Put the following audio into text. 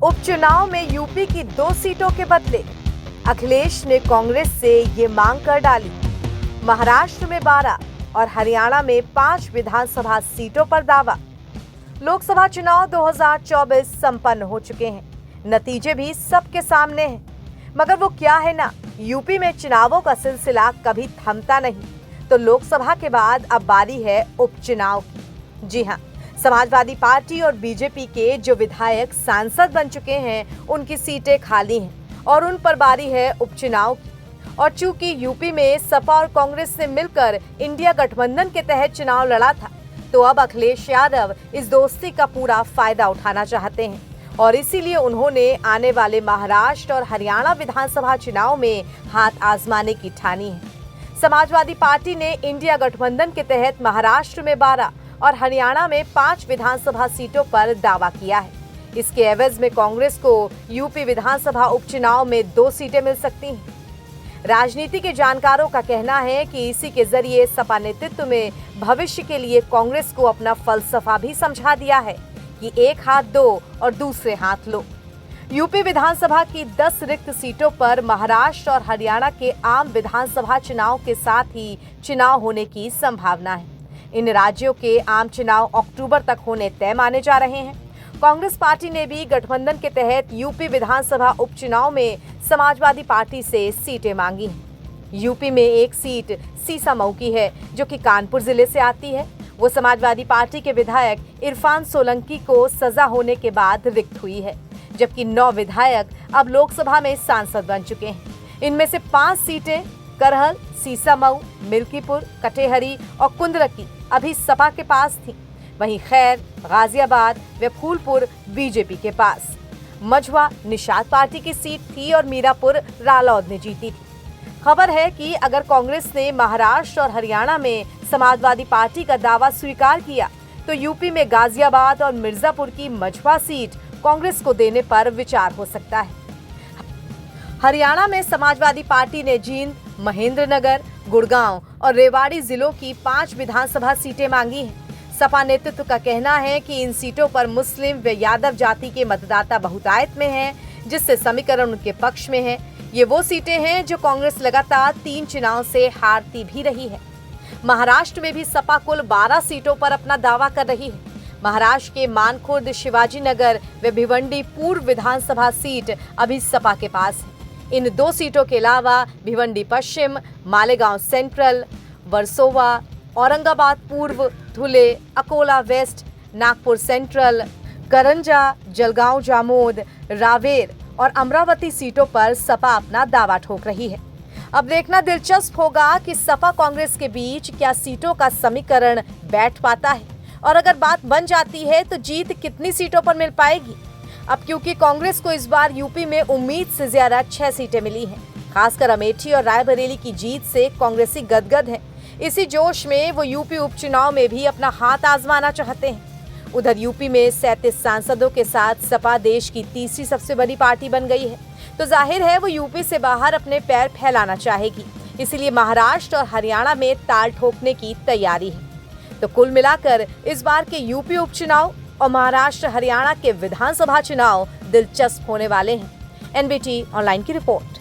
उपचुनाव में यूपी की 2 सीटों के बदले अखिलेश ने कांग्रेस से ये मांग कर डाली। महाराष्ट्र में 12 और हरियाणा में 5 विधानसभा सीटों पर दावा। लोकसभा चुनाव 2024 संपन्न हो चुके हैं, नतीजे भी सबके सामने हैं। मगर वो क्या है ना, यूपी में चुनावों का सिलसिला कभी थमता नहीं। तो लोकसभा के बाद अब बारी है उपचुनाव की। जी हाँ, समाजवादी पार्टी और बीजेपी के जो विधायक सांसद बन चुके हैं, उनकी सीटें खाली हैं और उन पर बारी है उपचुनाव की। और चूंकि यूपी में सपा और कांग्रेस ने मिलकर इंडिया गठबंधन के तहत चुनाव लड़ा था, तो अब अखिलेश यादव इस दोस्ती का पूरा फायदा उठाना चाहते हैं और इसीलिए उन्होंने आने वाले महाराष्ट्र और हरियाणा विधानसभा चुनाव में हाथ आजमाने की ठानी है। समाजवादी पार्टी ने इंडिया गठबंधन के तहत महाराष्ट्र में 12 और हरियाणा में 5 विधानसभा सीटों पर दावा किया है। इसके एवज में कांग्रेस को यूपी विधानसभा उपचुनाव में 2 सीटें मिल सकती हैं। राजनीति के जानकारों का कहना है कि इसी के जरिए सपा नेतृत्व में भविष्य के लिए कांग्रेस को अपना फलसफा भी समझा दिया है कि एक हाथ दो और दूसरे हाथ लो। यूपी विधानसभा की 10 रिक्त सीटों पर महाराष्ट्र और हरियाणा के आम विधानसभा चुनाव के साथ ही चुनाव होने की संभावना है। इन राज्यों के आम चुनाव अक्टूबर तक होने तय माने जा रहे हैं। कांग्रेस पार्टी ने भी गठबंधन के तहत यूपी विधानसभा उपचुनाव में समाजवादी पार्टी से सीटें मांगी हैं। यूपी में एक सीट सीसामऊ की है, जो कि कानपुर जिले से आती है। वो समाजवादी पार्टी के विधायक इरफान सोलंकी को सजा होने के बाद रिक्त हुई है, जबकि 9 विधायक अब लोकसभा में सांसद बन चुके हैं। इनमें से 5 सीटें करहल, सीसामऊ, मिल्कीपुर, कटेहरी और कुंदरकी अभी सपा के पास थी। वहीं खैर, गाजियाबाद व फूलपुर बीजेपी के पास। मझवा निषाद पार्टी की सीट थी और मीरापुर रालोद ने जीती थी। खबर है कि अगर कांग्रेस ने महाराष्ट्र और हरियाणा में समाजवादी पार्टी का दावा स्वीकार किया, तो यूपी में गाजियाबाद और मिर्जापुर की मझवा सीट कांग्रेस को देने पर विचार हो सकता है। हरियाणा में समाजवादी पार्टी ने जींद, महेंद्रनगर, गुड़गांव और रेवाड़ी जिलों की 5 विधानसभा सीटें मांगी हैं। सपा नेतृत्व का कहना है कि इन सीटों पर मुस्लिम व यादव जाति के मतदाता बहुतायत में हैं, जिससे समीकरण उनके पक्ष में है। ये वो सीटें हैं जो कांग्रेस लगातार 3 चुनाव से हारती भी रही है। महाराष्ट्र में भी सपा कुल 12 सीटों पर अपना दावा कर रही है। महाराष्ट्र के मानखुर्द, शिवाजी नगर व भिवंडी पूर्व विधानसभा सीट अभी सपा के पास है। इन 2 सीटों के अलावा भिवंडी पश्चिम, मालेगांव सेंट्रल, वर्सोवा, औरंगाबाद पूर्व, धुले, अकोला वेस्ट, नागपुर सेंट्रल, करंजा, जलगांव जामोद, रावेर और अमरावती सीटों पर सपा अपना दावा ठोक रही है। अब देखना दिलचस्प होगा कि सपा कांग्रेस के बीच क्या सीटों का समीकरण बैठ पाता है और अगर बात बन जाती है तो जीत कितनी सीटों पर मिल पाएगी। अब क्योंकि कांग्रेस को इस बार यूपी में उम्मीद से ज्यादा 6 सीटें मिली हैं, खासकर अमेठी और रायबरेली की जीत से कांग्रेसी गदगद है। इसी जोश में वो यूपी उपचुनाव में भी अपना हाथ आजमाना चाहते हैं। उधर यूपी में 37 सांसदों के साथ सपा देश की तीसरी सबसे बड़ी पार्टी बन गई है, तो जाहिर है वो यूपी से बाहर अपने पैर फैलाना चाहेगी। इसीलिए महाराष्ट्र और हरियाणा में ताल ठोकने की तैयारी है। तो कुल मिलाकर इस बार के यूपी उपचुनाव और महाराष्ट्र हरियाणा के विधानसभा चुनाव दिलचस्प होने वाले हैं। एनबीटी ऑनलाइन की रिपोर्ट।